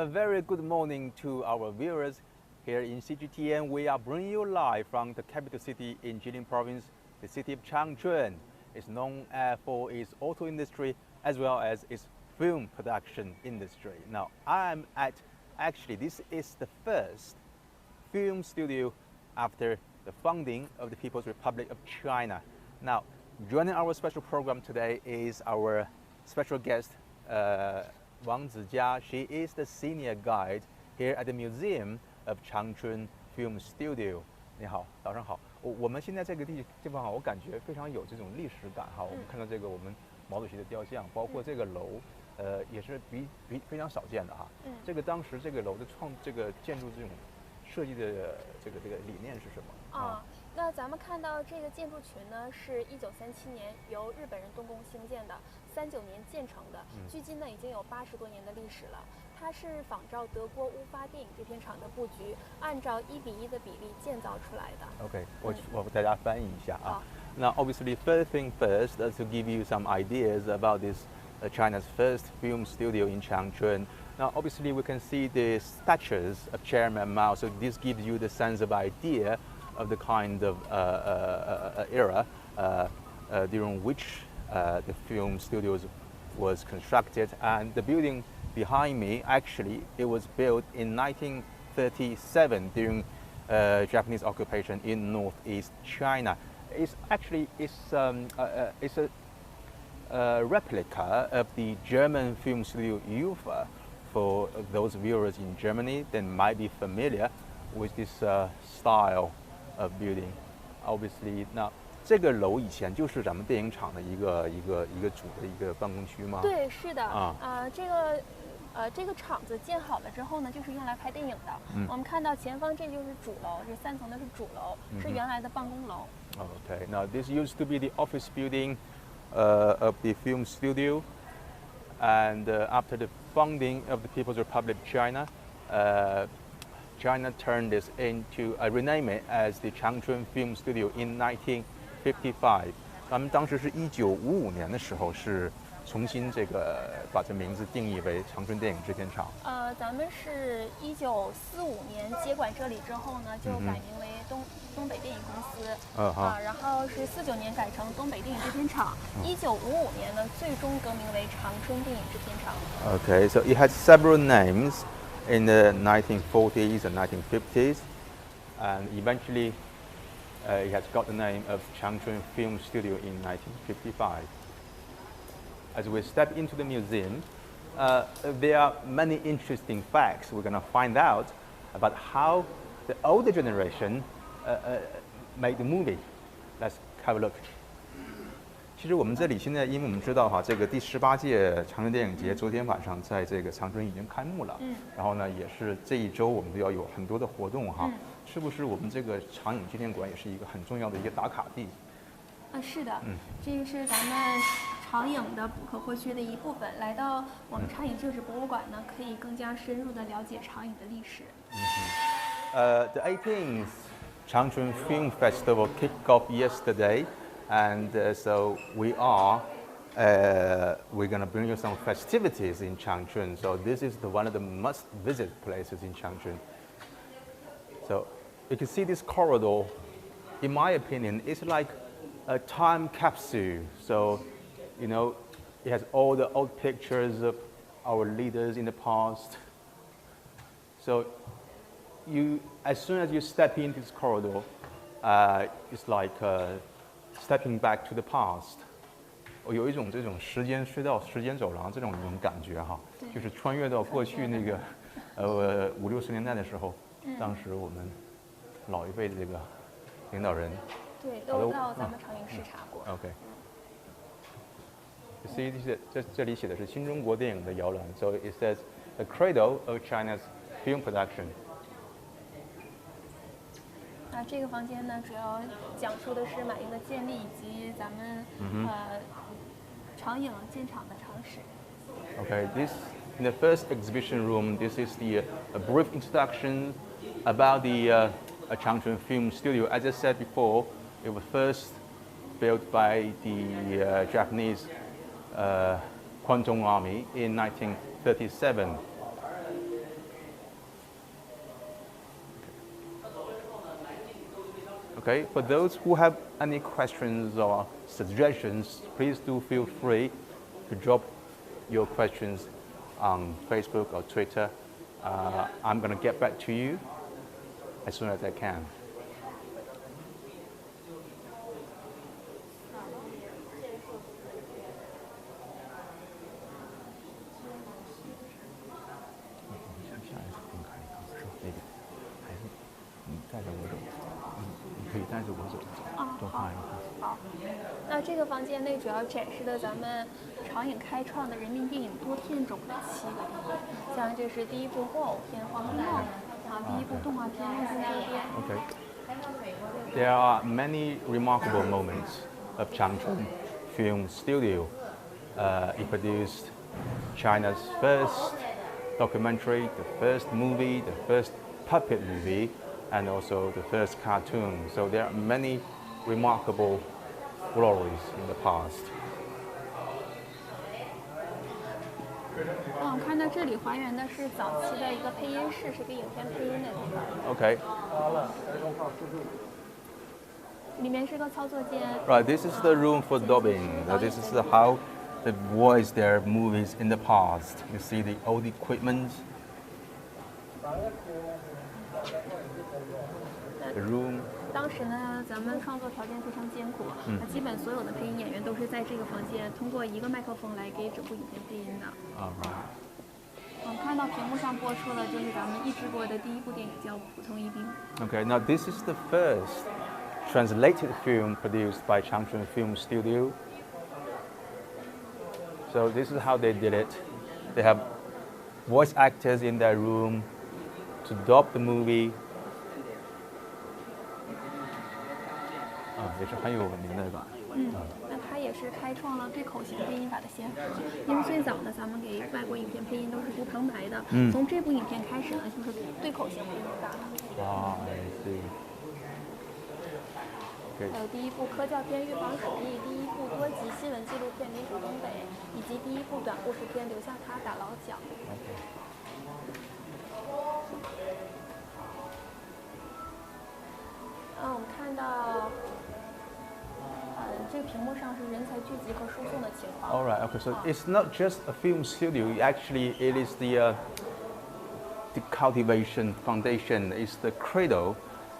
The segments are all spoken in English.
A very good morning to our viewers. Here in CGTN, we are bringing you live from the capital city in Jilin province. The city of Changchun is known for its auto industry as well as its film production industry. Now, actually, this is the first film studio after the founding of the People's Republic of China. Now, joining our special program today is our special guest, Wang Zijia. She is the senior guide here at the Museum of Changchun Film Studio. 你好，早上好。我们现在这个地方哈，我感觉非常有这种历史感哈。我们看到这个我们毛主席的雕像，包括这个楼，也是非常少见的哈。这个当时这个楼的这个建筑这种设计的这个理念是什么？那咱们看到这个建筑群呢，是1937年由日本人动工兴建的，39年建成的，距今呢已经有80多年的历史了。它是仿照德国乌发电影制片厂的布局，按照1:1的比例建造出来的。OK， 我给大家翻译一下啊。那 obviously, first thing first, to give you some ideas about this China's first film studio in Changchun. Now, obviously, we can see the statues of Chairman Mao, so this gives you the sense of idea of the kind of era during which the film studios was constructed. And the building behind me, actually, it was built in 1937 during Japanese occupation in northeast China. It's a replica of the German film studio UFA. For those viewers in Germany, they might be familiar with this style of building. Obviously, now 这个楼以前就是咱们电影厂的一个主的一个办公区吗？对，是的。这个厂子建好了之后呢，就是用来拍电影的。我们看到前方这就是主楼，这3层的是主楼，是原来的办公楼。Okay, now this used to be the office building of the film studio, and after the founding of the People's Republic of China, China turned this into, rename it as the Changchun Film Studio in 1955. 咱们当时是1955年的时候是重新把这名字定义为长春电影制片厂。咱们是1945年接管这里之后呢，就改名为东北电影公司。然后是49年改成东北电影制片厂。1955年呢，最终更名为长春电影制片厂。Okay, so it had several names in the 1940s and 1950s, and eventually it has got the name of Changchun Film Studio in 1955. As we step into the museum, there are many interesting facts we're going to find out about how the older generation made the movie. Let's have a look. 其实我们这里现在，因为我们知道哈，这个第18届长春电影节昨天晚上在这个长春已经开幕了。然后呢，也是这一周我们都要有很多的活动哈。是不是我们这个长影纪念馆也是一个很重要的一个打卡地？是的。这个是咱们长影的不可或缺的一部分。来到我们长影旧址博物馆呢，可以更加深入的了解长影的历史。The 18th Changchun Film Festival kicked off yesterday, and so we're going to bring you some festivities in Changchun. So this is one of the must-visit places in Changchun. So you can see this corridor. In my opinion, it's like a time capsule. So, you know, it has all the old pictures of our leaders in the past. So as soon as you step into this corridor, it's like stepping back to the past. 我有一种这种时间走廊这种感觉哈，就是穿越到过去那个50、60年代的时候，当时我们老一辈的这个领导人，对，都到咱们长影视察过。OK。See， 这里写的是新中国电影的摇篮 ，so it says the cradle of China's film production。这个房间呢，主要讲述的是马英的建立以及咱们长影建厂的常识。Okay, in the first exhibition room, this is a brief introduction about the Changchun Film Studio. As I said before, it was first built by the Japanese Guan Army in 1937. Okay, for those who have any questions or suggestions, please do feel free to drop your questions on Facebook or Twitter. I'm going to get back to you as soon as I can.好，那这个房间内主要展示的咱们长影开创的人民电影多片种的7个电影，像这是第一部木偶片《黄飞鸿》第一部动画片《陆中周边》。Okay. There are many remarkable moments of Changchun Film Studio. It produced China's first documentary, the first movie, the first puppet movie, and also the first cartoon. So there are many remarkable glories in the past. 我们看到这里还原的是早期的一个配音室，是给影片配音的地方。Okay. 里面是个操作间。Right, this is the room for dubbing. This is how they voiced their movies in the past. You see the old equipment. The room. 当时呢，咱们创作条件非常艰苦，基本所有的配音演员都是在这个房间通过一个麦克风来给整部影片配音的。我们看到屏幕上播出的就是咱们译制过的第一部电影，叫《普通一兵》。Okay, now this is the first translated film produced by Changchun Film Studio. So this is how they did it. They have voice actors in their room to dub the movie. 也是很有年代感。那它也是开创了对口型配音法的先河，因为最早的咱们给外国影片配音都是读旁白的，从这部影片开始呢，就是对口型配音法。还有第一部科教片《预防鼠疫》，第一部多集新闻纪录片《民主东北》，以及第一部短故事片《留下他打老蒋》。我们看到，这个屏幕上是人才聚集和输送的情况。All right, okay. So it's not just a film studio. Actually, it is the cultivation foundation. It's the cradle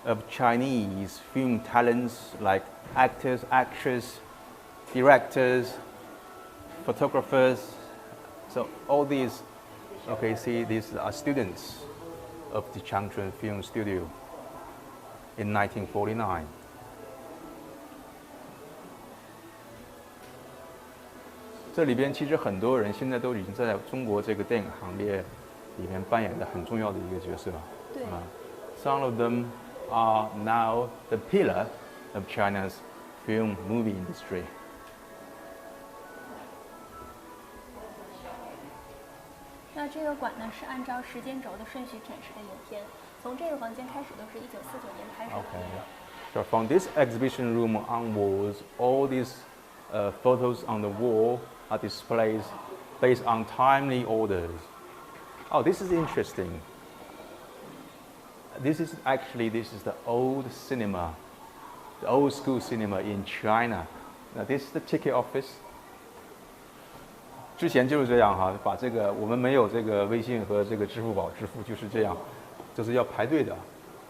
of Chinese film talents like actors, actresses, directors, photographers. So all these, okay, see, these are students of the Changchun Film Studio in 1949. 这里边其实很多人现在都已经在中国这个电影行业里面扮演的很重要的一个角色。对。Some of them are now the pillar of China's film movie industry. 那这个馆呢是按照时间轴的顺序展示的影片，从这个房间开始都是1949年拍摄的。Okay. So from this exhibition room onwards, all these photos on the wall are displayed based on timely orders. Oh, this is interesting. This is the old cinema, the old school cinema in China. Now this is the ticket office. 之前就是这样哈，把这个我们没有这个微信和这个支付宝支付，就是这样，就是要排队的。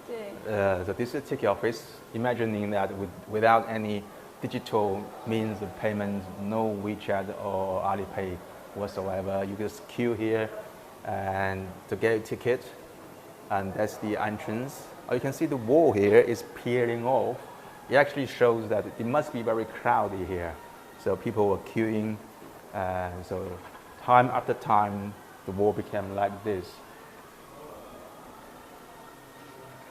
对。So this is a ticket office. Imagining that without any digital means of payment, no WeChat or Alipay whatsoever, you just queue here and to get a ticket, and that's the entrance. You can see the wall here is peeling off. It actually shows that it must be very crowded here. So people were queuing, and so time after time, the wall became like this.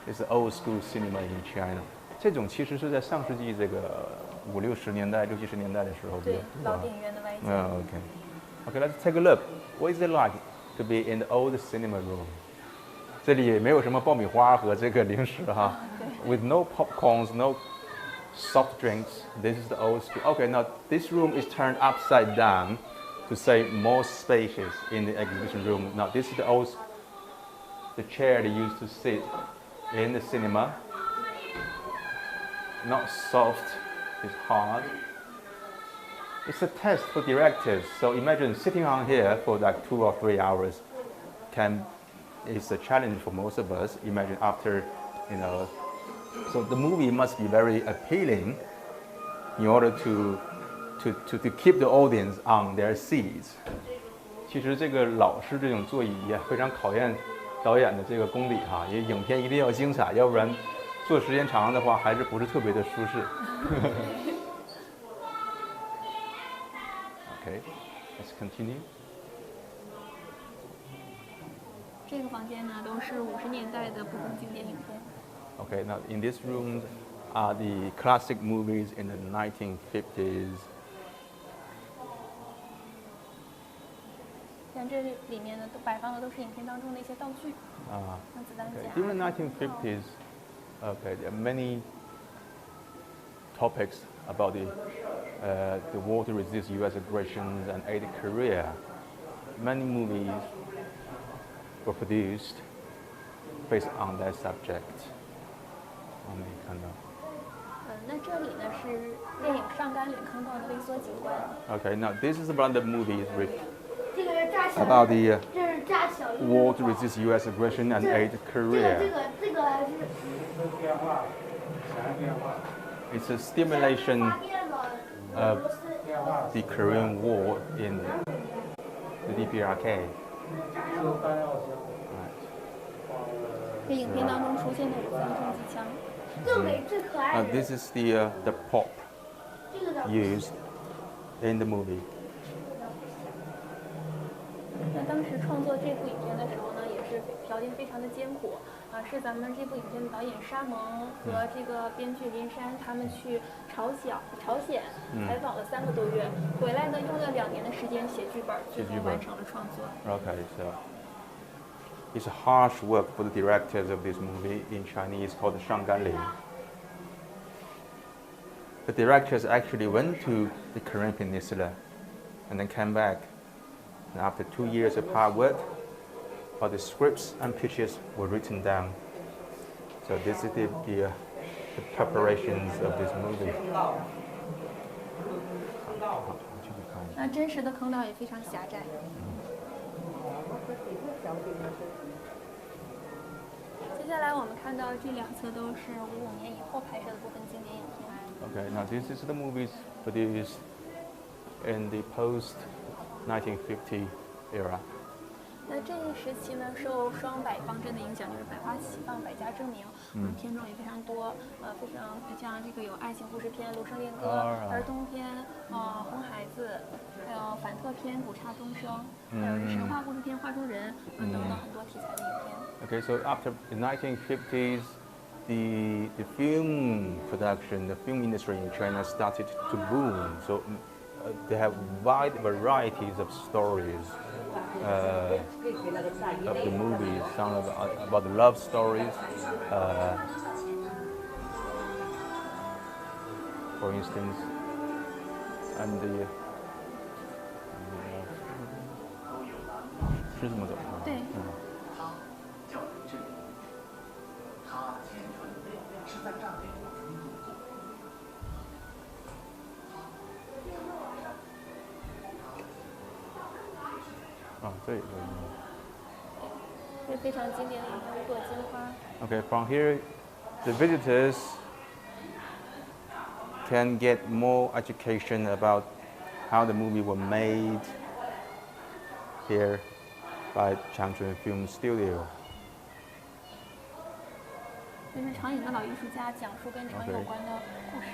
It's the old school cinema in China. 这种其实是在上世纪这个50、60年代、60、70年代的时候。对，老电影院的外景。Okay, let's take a look. What is it like to be in the old cinema room? 这里也没有什么爆米花和这个零食哈。With no popcorns, no soft drinks. This is the old school. Okay, now this room is turned upside down to save more spaces in the exhibition room. Now this is the chair they used to sit in the cinema. not soft, it's hard. It's a test for directors. So imagine sitting on here for like 2 or 3 hours is a challenge for most of us. Imagine after, so the movie must be very appealing in order to keep the audience on their seats. 其实这个老式这种座椅也非常考验导演的这个功底哈，因为影片一定要精彩，要不然坐时间长的话还是不是特别的舒适。Okay, let's continue. 这个房间呢都是50年代的部分经典影片。Okay, now in this room are the classic movies in the 1950s. 像这里面呢都摆放的都是影片当中的一些道具。像子弹夹。During the 1950s, okay, there are many topics about the war to resist U.S. aggressions and aid Korea. Many movies were produced based on that subject. 我们可以看到。那这里呢是电影《上甘岭坑道的微缩景观》。Okay, now this is about the movies about the war to resist U.S. aggression and aid Korea. It's a stimulation of the Korean War in the DPRK. 这影片当中出现的5三重机枪。This is the prop used in the movie. 那当时创作这部影片的时候呢，也是条件非常的艰苦是咱们这部影片的导演沙蒙和这个编剧林珊他们去朝鲜采访了3个多月，回来呢用了2年的时间写剧本，最后完成了创作。Okay, so it's a harsh work for the directors of this movie. In Chinese, called Shanganling. The directors actually went to the Korean Peninsula and then came back. And after 2 years of hard work, all the scripts and pitches were written down. So this is the preparations of this movie. 那真实的坑道也非常狭窄。接下来我们看到这2侧都是55年以后拍摄的部分经典影片。Okay, now this is the movies produced in the post-1950 era. 那这一时期呢，受双百方针的影响，就是百花齐放，百家争鸣，片种也非常多，非常像这个有爱情故事片《芦笙恋歌》，儿童片红孩子，还有反特片《古刹钟声》，还有神话故事片《画中人》等等很多题材的影片。Okay, so after the 1950s, the film production, the film industry in China started to boom. So they have wide varieties of stories. Of the movies, some about the love stories, for instance, and the 是这么走的。对。这里。这非常经典的影片《五朵金花》。Okay, from here, the visitors can get more education about how the movie was made here by Changchun Film Studio. 这是长影的老艺术家讲述跟长影有关的故事。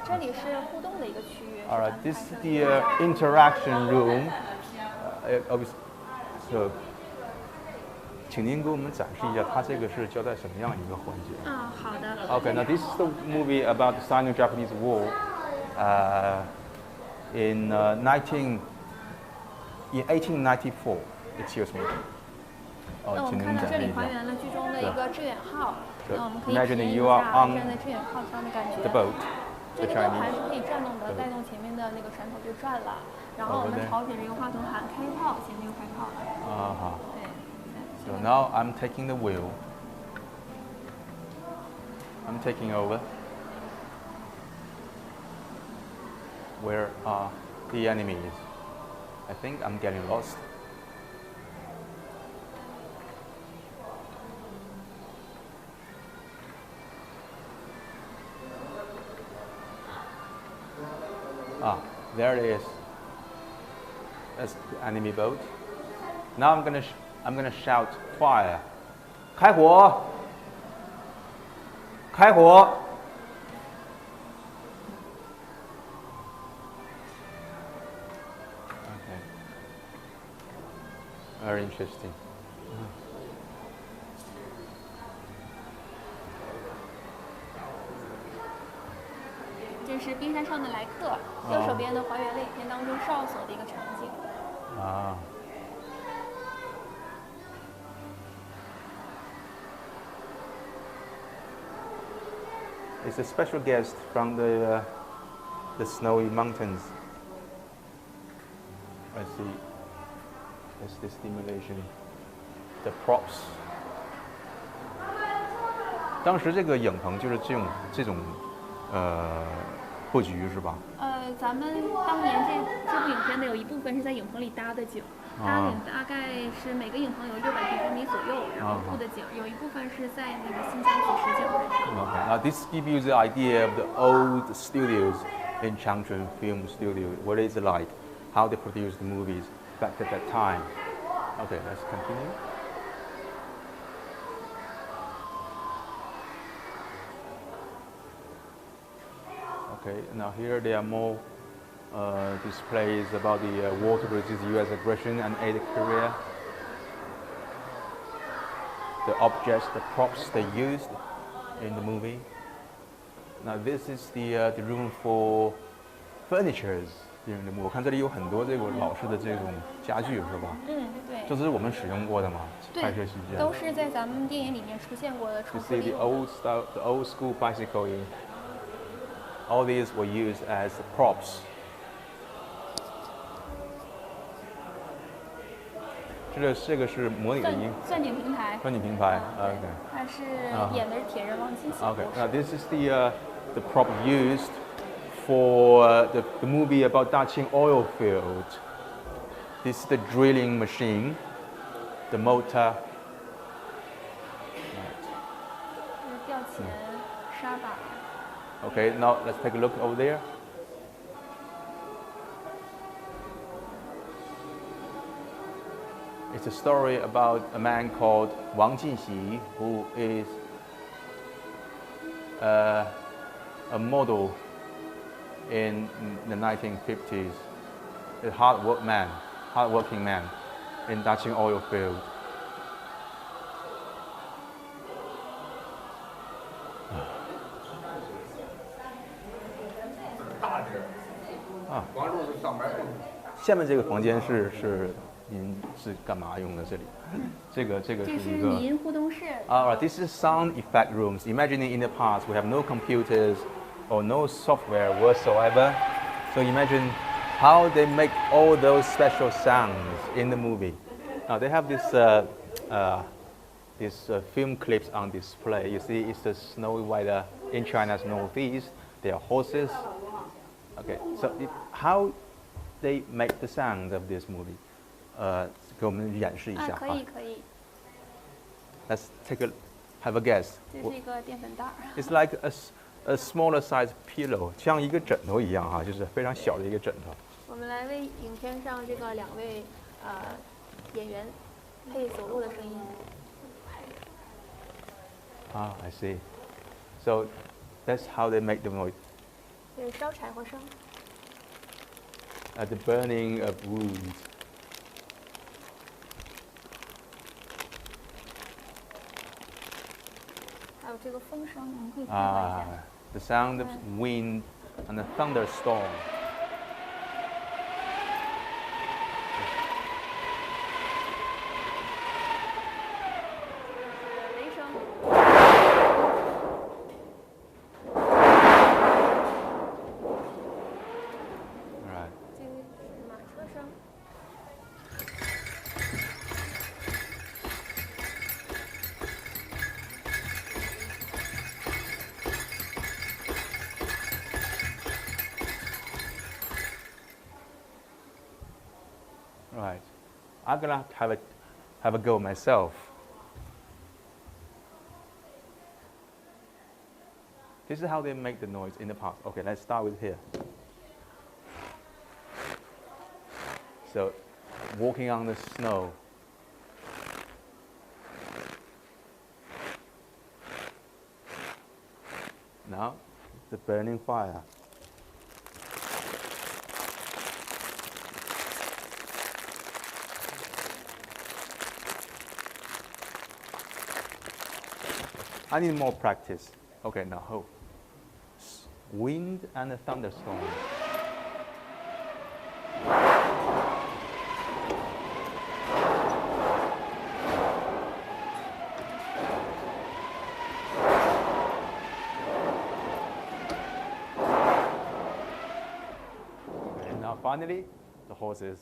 这里是互动的一个区域。Alright, this is the interaction room. So, 请您给我们展示一下，它这个是交代什么样一个环节？好的。Okay, now this is the movie about the Sino-Japanese War in 1894. Excuse me. 那我们看到这里还原了剧中的一个致远号。那我们可以体验一下站在致远号上的感觉。这个盘是可以转动的，带动前面的那个船头就转了。然后我们朝着这个话筒喊开炮，前面又开炮了。好。对。So now I'm taking the wheel. I'm taking over. Where are the enemies? I think I'm getting lost. Ah, there it is. That's the enemy boat. Now I'm gonna shout fire. 开火！开火！ Okay. Very interesting. 这是冰山上的来客，右手边的还原了影片当中哨所的一个场景。啊。It's a special guest from the snowy mountains. I see. It's the stimulation, the props. 当时这个影棚就是这种布局是吧？咱们当年这部影片的有一部分是在影棚里搭的景，搭景大概是每个影棚有600平方米左右，然后布的景，有一部分是在那个新疆去实景的。Okay. Now this gives you the idea of the old studios in Changchun Film Studio. What is it like? How they produced the movies back at that time? Okay, let's continue. Okay, now here there are more displays about the war to resist U.S. aggression and aid Korea. The objects, the props they used in the movie. Now this is the room for furnitures during the movie. 我看这里有很多这个老式的这种家具是吧？嗯，对。这是我们使用过的吗？拍摄期间。都是在咱们电影里面出现过的。You see the old style, the old school bicycle. All these were used as props. 这个是模拟的音。钻井平台。钻井平台。OK。它是演的是铁人王进喜。OK. Now this is the prop used for the movie about Daqing oil field. This is the drilling machine, the motor. 吊钳、沙把。Okay, now let's take a look over there. It's a story about a man called Wang Jinxi, who is a model in the 1950s. A hardworking man in Daqing oil field. Ah. 下面这个房间您是干嘛用的？这里，这是一个。语音互动室。This is sound effect rooms. Imagining in the past we have no computers or no software whatsoever. So imagine how they make all those special sounds in the movie. Now they have this film clips on display. You see, it's the snowy weather in China's northeast. There are horses. Okay, so how they make the sounds of this movie? 给我们演示一下。可以。Let's have a guess. 这是一个淀粉袋。It's like a smaller size pillow， 像一个枕头一样哈，就是非常小的一个枕头。我们来为影片上这个2位演员配走路的声音。I see. So that's how they make the noise. 这是烧柴火声。The burning of wood. 还有这个风声，我们可以配合一下。The sound of wind and a thunderstorm. 雷声。Right. 这个是马车声。I'm gonna have a go myself. This is how they make the noise in the past. Okay, let's start with here. So, walking on the snow. Now, the burning fire. I need more practice. Okay, now hold. Wind and a thunderstorm. And now finally, the horses.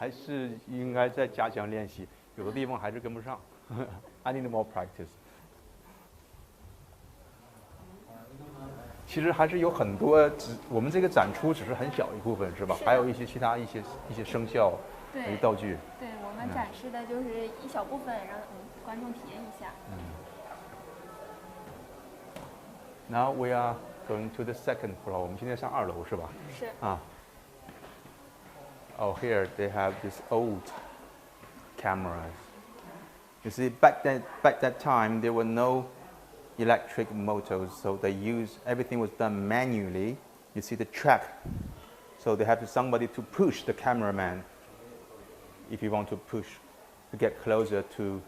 还是应该再加强练习，有的地方还是跟不上。I need more practice。其实还是有很多，我们这个展出只是很小一部分，是吧？还有一些其他一些声效、道具。对，我们展示的就是一小部分，让观众体验一下。Now we are going to the second floor。我们现在上2楼，是吧？是。啊。Oh, here they have these old cameras. You see, back that time, there were no electric motors, so everything was done manually. You see the track, so they have somebody to push the cameraman if you want to get closer to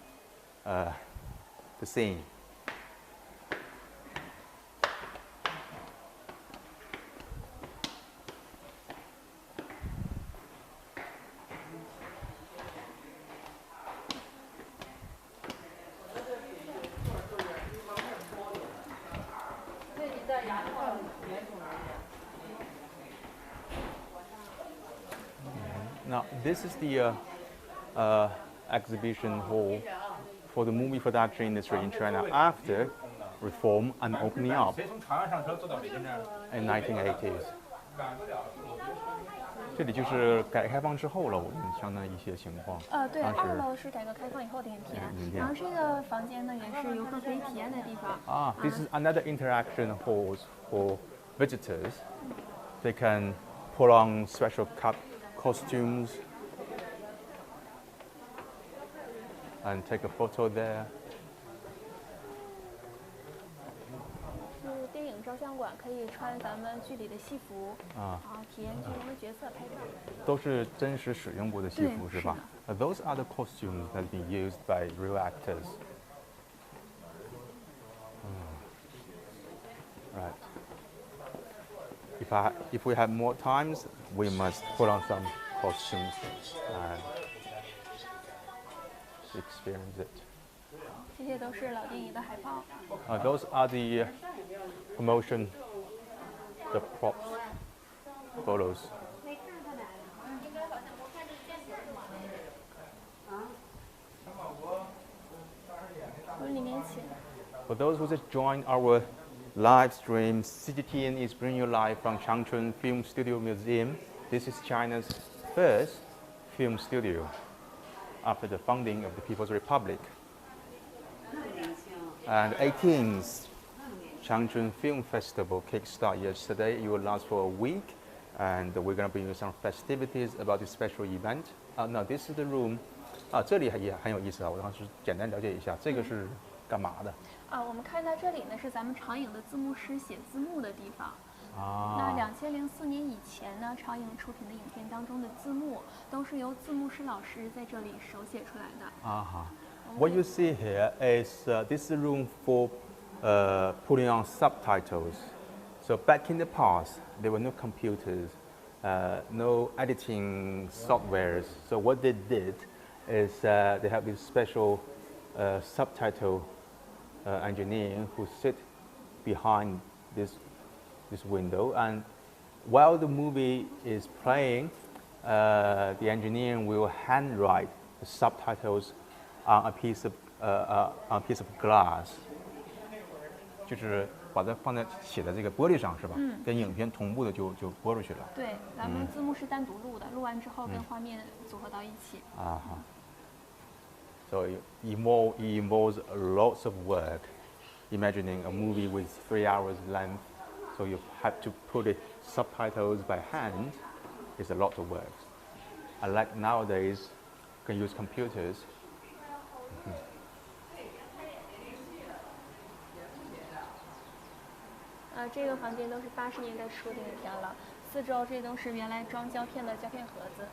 the scene. Now, this is the exhibition hall for the movie production industry in China after reform and opening up in 1980s. 这里就是改革开放之后了，我们相当一些情况。对，2楼是改革开放以后的影片，然后这个房间呢也是游客可以体验的地方。This is another interaction halls for visitors. They can put on special costumes and take a photo there. 是电影照相馆，可以穿咱们剧里的戏服，体验剧中的角色拍照。都是真实使用过的戏服，是吧？Those are the costumes that have been used by real actors. Right. If we have more times, we must put on some costumes and experience it. 这些都是老电影的海报。Those are the promotion, the props, photos. For those who just joined our live stream, CGTN is bringing you live from Changchun Film Studio Museum. This is China's first film studio after the founding of the People's Republic. And 18th Changchun Film Festival kickstarted yesterday. It will last for a week, and we're going to bring you some festivities about this special event. Now this is the room. 这里也很有意思啊，我当时简单了解一下，这个是干嘛的？我们看到这里呢是咱们长影的字幕师写字幕的地方。那2004年以前呢，长影出品的影片当中的字幕都是由字幕师老师在这里手写出来的。What you see here is this is a room for putting on subtitles. So back in the past, there were no computers, no editing softwares. So what they did is they have this special subtitle engineer who sit behind this window, and while the movie is playing, the engineer will handwrite the subtitles on a piece of glass， 就是把它放在写在这个玻璃上是吧？跟影片同步的就播出去了。对，咱们字幕是单独录的，录完之后跟画面组合到一起。啊哈。So it involves lots of work. Imagining a movie with 3 hours length, so you have to put it subtitles by hand. It's a lot of work. Unlike nowadays, you can use computers. 这个房间都是80年代初的影片了，四周这都是原来装胶片的胶片盒子。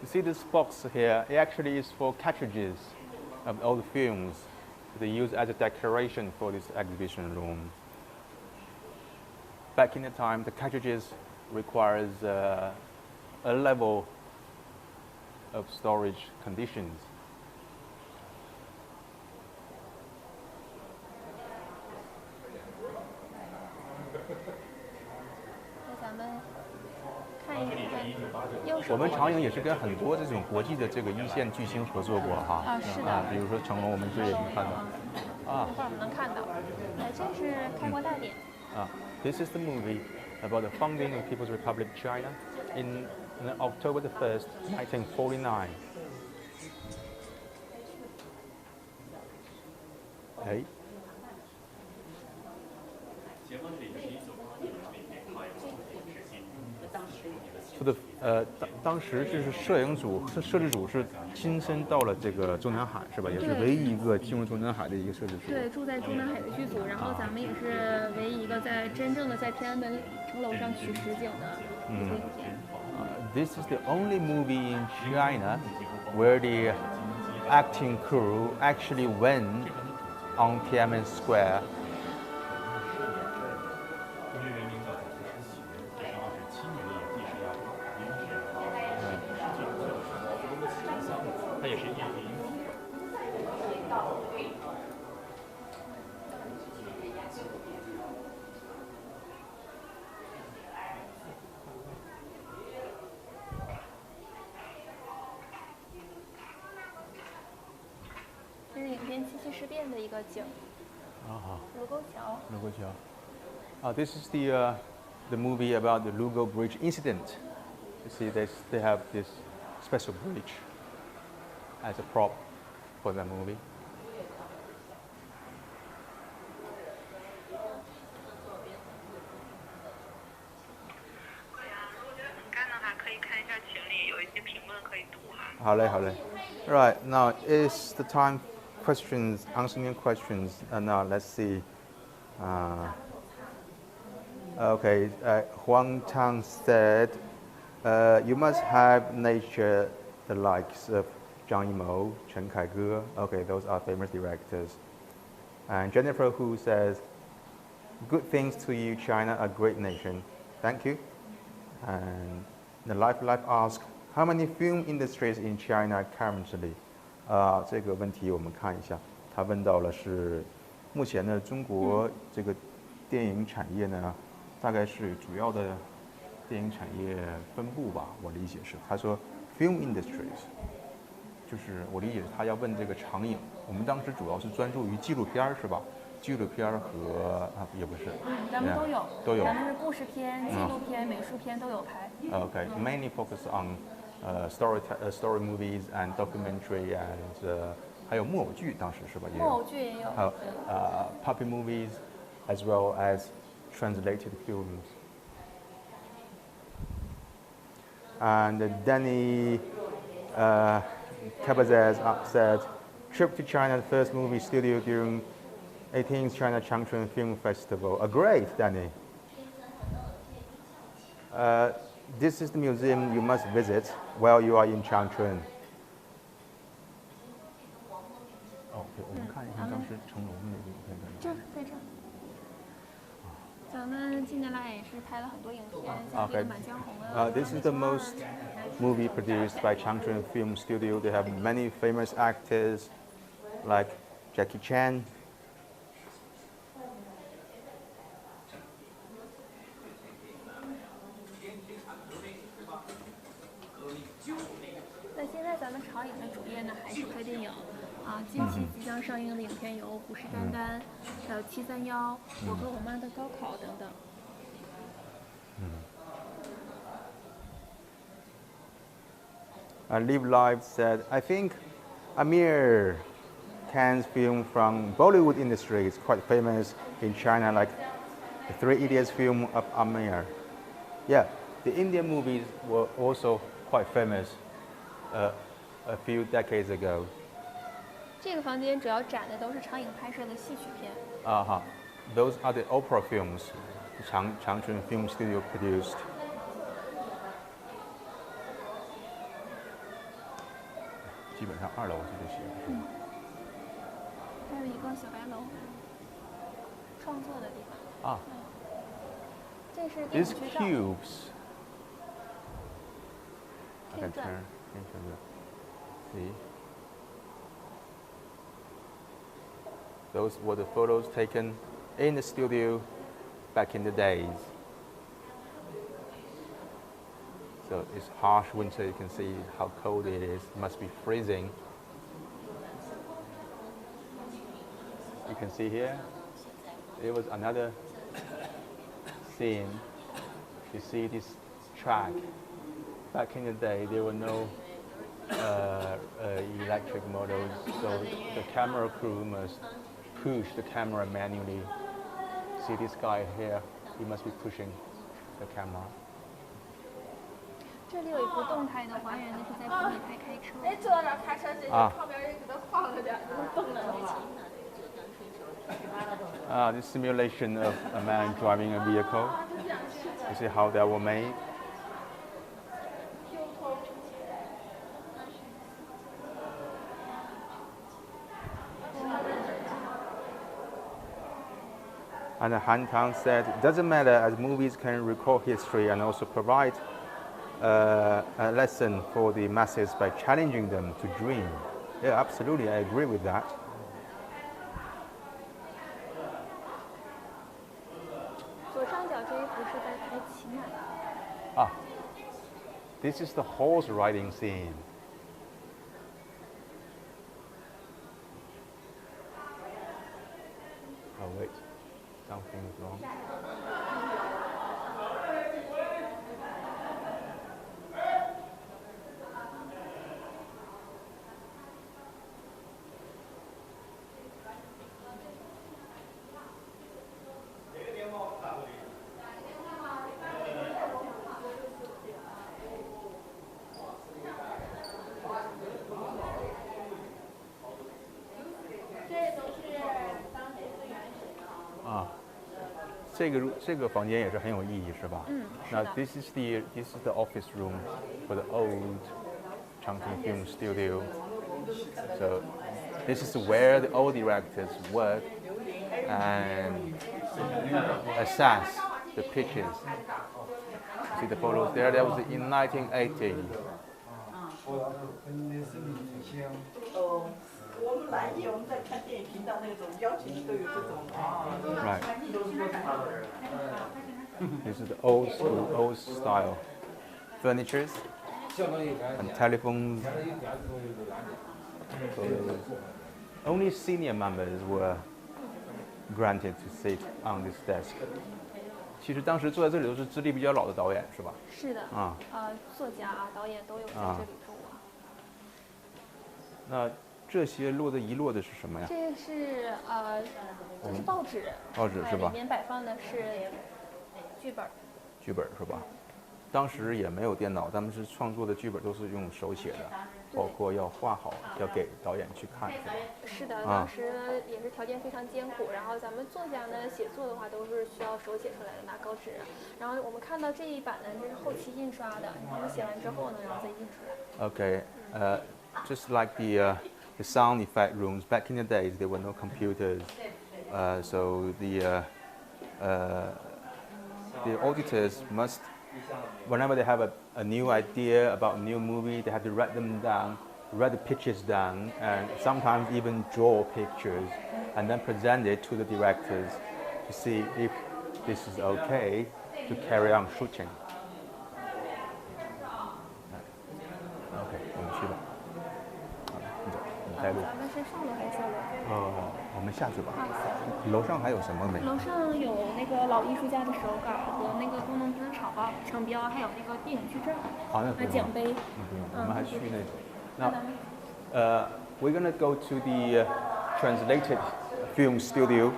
You see this box here? It actually is for cartridges of old films. They use as a decoration for this exhibition room. Back in the time, the cartridges requires a level of storage conditions. 那咱们看一看右手。我们长影也是跟很多这种国际的这个一线巨星合作过哈。是的。比如说成龙，我们这也能看到。一会儿我们能看到。这是开国大典。This is the movie about the founding of People's Republic of China in October the 1st, 1949. 哎。当时就是摄制组是亲身到了这个中南海是吧？也是唯一一个进入中南海的一个摄制组。对，住在中南海的剧组，然后咱们也是唯一一个真正的在天安门城楼上取实景的一部影片。This is the only movie in China where the acting crew actually went on Tiananmen Square. 这是影片七七事变的一个景。卢沟桥。卢沟桥。This is the movie about the Lugo Bridge incident. You see, they have this special bridge as a prop for the movie. 好嘞，好嘞。Right, now is the time questions, answering your questions. Now let's see. Okay, Huang Tang said, you must have nature the likes of Zhang Yimou, Chen Kaige. Okay, those are famous directors. And Jennifer Hu says, good things to you, China, a great nation. Thank you. And the Life asks, how many film industries in China currently? 这个问题我们看一下，他问到了是目前呢中国这个电影产业呢，大概是主要的电影产业分布吧，我理解是。他说 film industries， 就是我理解他要问这个长影。我们当时主要是专注于纪录片是吧？纪录片和也不是，咱们都有，都有。咱们是故事片、纪录片、美术片都有拍。Okay, mainly focus on story movies and documentary and 还有木偶剧，当时是吧？木偶剧也有。还有puppet movies as well as translated films. And Danny Cabazes said, trip to China, the first movie studio during 18th China Changchun Film Festival. Great, Danny. This is the museum you must visit while you are in Changchun. 对，我们看一看当时成龙的那个影片在哪？在这儿。咱们近年来也是拍了很多影片，像这个《满江红》啊。This is the most movie produced by Changchun Film Studio. They have many famous actors like Jackie Chan. 那现在咱们导演的主业呢还是拍电影。近期即将上映的影片有《虎视眈眈》，还有《731》《我和我妈的高考》等等。Live Live said, I think Amir Khan's film from Bollywood industry is quite famous in China, like the Three Idiots film of Amir. Yeah, the Indian movies were also quite famous a few decades ago. 这个房间主要展的都是长影拍摄的戏曲片。Those are the opera films Changchun Film Studio produced. 基本上2楼是这些。还有一个小白楼，创作的地方。这是电影 These 剧照。 cubes. I can turn. See. Those were the photos taken in the studio back in the days. So it's harsh winter, you can see how cold it is. It must be freezing. You can see here, there was another scene. You see this track. Back in the day, there were no electric motors, so the camera crew must push the camera manually. See this guy here, he must be pushing the camera. 这里有一幅动态的还原的是在普里台开车。坐到这儿开车，这旁边人给他晃着点，动了。This simulation of a man driving a vehicle. You see how they were made. And Han Tang said, it doesn't matter as movies can record history and also provide a lesson for the masses by challenging them to dream. Yeah, absolutely, I agree with that. 左上角这一幅是在拍骑马。This is the horse riding scene. Oh wait, something is wrong. Ah, 这个房间也是很有意义，是吧？是的。 Now this is the office room for the old Changchun Film Studio. So this is where the old directors work and assess the pictures. See the photos there? That was in 1980. 我们来年我们在看电影频道那种邀请都有这种。Right. This is the old school, old style furnitures and telephones. So only senior members were granted to sit on this desk. 其实当时坐在这里都是资历比较老的导演，是吧？是的。作家导演都有在这里住啊。那这些遗落的是什么呀？这是这是报纸。报纸是吧？里面摆放的是剧本。剧本是吧？当时也没有电脑，他们是创作的剧本都是用手写的，包括要画好，要给导演去看，是吧？是的，当时也是条件非常艰苦，然后咱们作家呢写作的话都是需要手写出来的，拿稿纸。然后我们看到这一版呢，这是后期印刷的，他们写完之后呢，然后再印出来。Okay, just like the sound effect rooms back in the days, there were no computers, so the auditors must, whenever they have a new idea about a new movie, they have to write them down, write the pictures down, and sometimes even draw pictures, and then present it to the directors to see if this is okay to carry on shooting. Okay, 我们去吧。带路。咱们是上楼还是下楼？我们下去吧。啊，下去。楼上还有什么没？楼上有那个老艺术家的手稿和那个工农兵的厂标，还有那个电影矩阵。好，那不用。奖杯。那不用，我们还去那种。那we're gonna go to the translated film studio。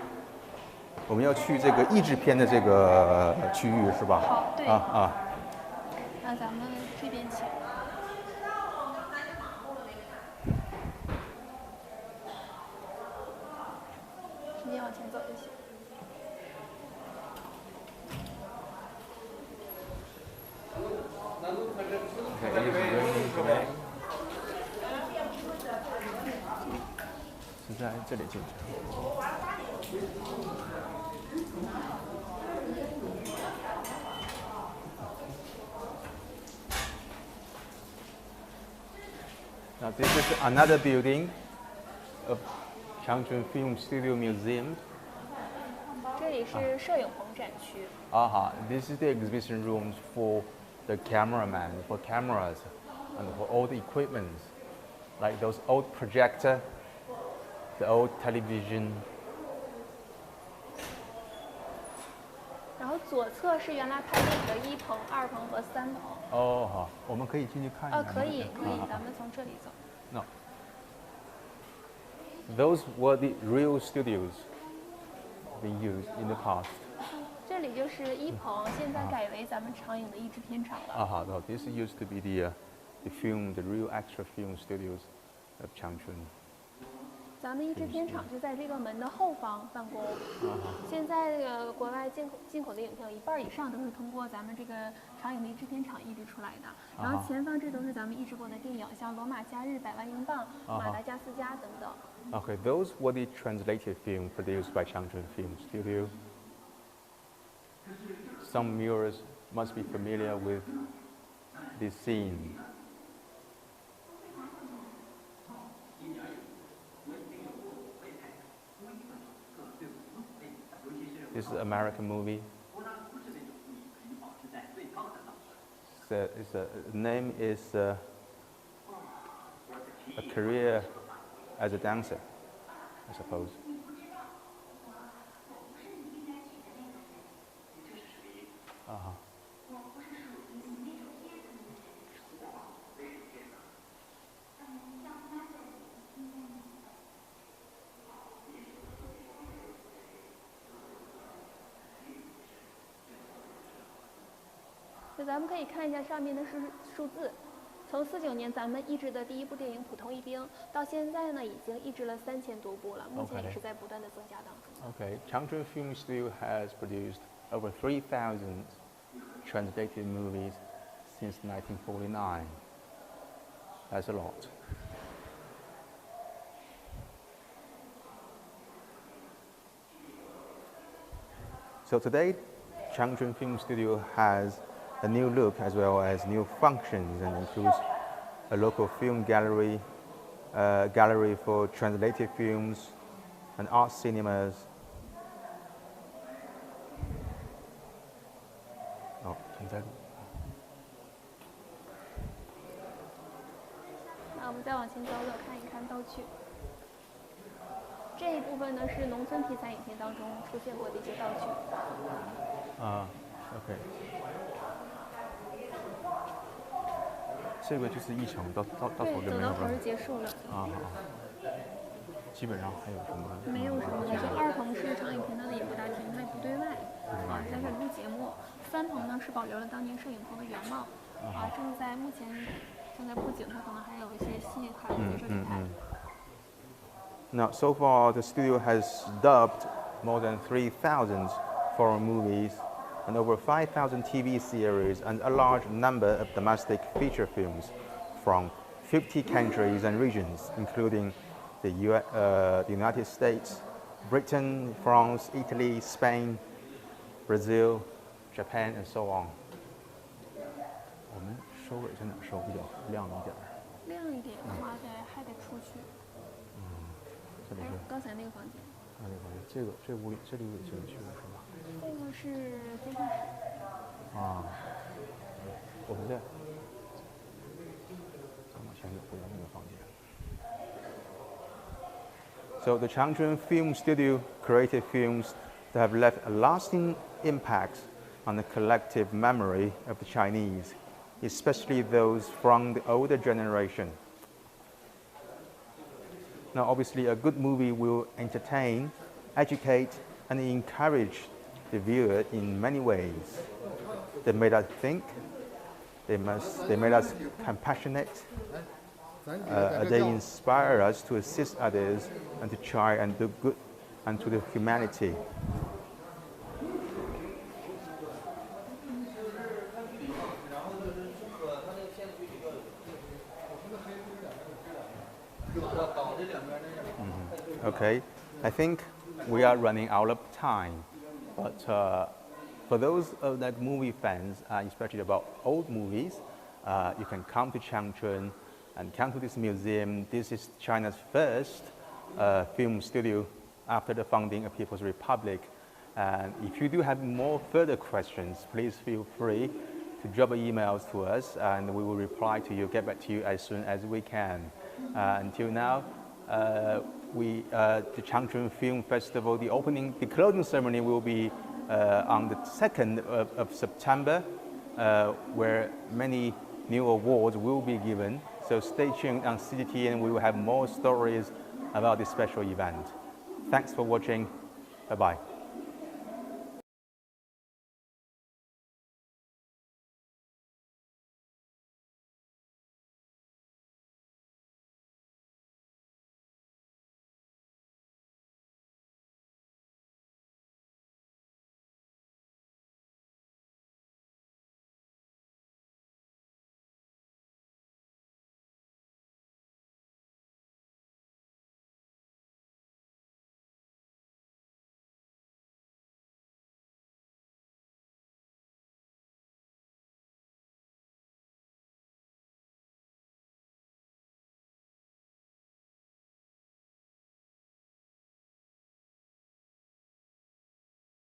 我们要去这个译制片的这个区域是吧？好，对。那咱们这边请。直接往前走就行。是在这里进去。Now this is another building of Changchun Film Studio Museum. 这里是摄影棚展区。This is the exhibition rooms for the cameraman, for cameras, and for all the equipment, like those old projector, the old television. 然后左侧是原来拍电影的1棚、2棚和3棚。好，我们可以进去看一下。可以，咱们从这里走。No. Those were the real studios being used in the past. 这里就是1棚，现在改为咱们长影的译制片厂了。No, this used to be the real extra film studios of Changchun. 咱们译制片厂就在这个门的后方办公。现在这个国外进口的影片有1半以上都是通过咱们这个长影的译制片厂译制出来的。然后前方这都是咱们译制过的电影，像《罗马假日》、《100万英镑》、《马达加斯加》等等。Okay, those were the translated film produced by Changchun Film Studio. Some viewers must be familiar with this scene. This is an American movie. The name is A Career as a Dancer, I suppose.咱们可以看一下上面的数字，从49年咱们译制的第1部电影《普通一兵》到现在呢，已经译制了3000多部了，目前也是在不断的增加当中。Okay, Changchun Film Studio has produced over 3,000 translated movies since 1949. That's a lot. So today, Changchun Film Studio has a new look as well as new functions, and includes a local film gallery, gallery for translated films, and art cinemas. 停在路。那我们再往前走走，看一看道具。这一部分呢是农村题材影片当中出现过的一些道具。OK。这个就是一场到头就没有了。走到头就结束了。好。基本上还有什么？没有什么了。这2棚是长影频道的演播大厅，它也不对外，在这录节目。3棚呢是保留了当年摄影棚的原貌，正在目前正在布景，它可能还有一些戏还会在这里拍。Now, so far, the studio has dubbed more than 3,000 foreign movies and over 5,000 TV series and a large number of domestic feature films from 50 countries and regions, including the United States, Britain, France, Italy, Spain, Brazil, Japan, and so on. 我们收尾在哪收比较亮一点？亮一点的话，还得出去。这里是刚才那个房间。那个房间，这屋里这里有进去了是吧？这个是监控室。我们在再往前走，会有那个房间。So the Changchun Film Studio created films that have left a lasting impact on the collective memory of the Chinese, especially those from the older generation. Now, obviously, a good movie will entertain, educate, and encourage the viewer in many ways. They made us think, they made us compassionate, they inspire us to assist others and to try and do good unto the humanity. Okay, I think we are running out of time, but for those like movie fans, especially about old movies, you can come to Changchun and come to this museum. This is China's first film studio after the founding of People's Republic. And if you do have more further questions, please feel free to drop emails to us, and we will reply to you, get back to you as soon as we can. Until now, the Changchun Film Festival, the closing ceremony will be on the 2nd of September, where many new awards will be given. So stay tuned on CGTN. We will have more stories about this special event. Thanks for watching. Bye-bye.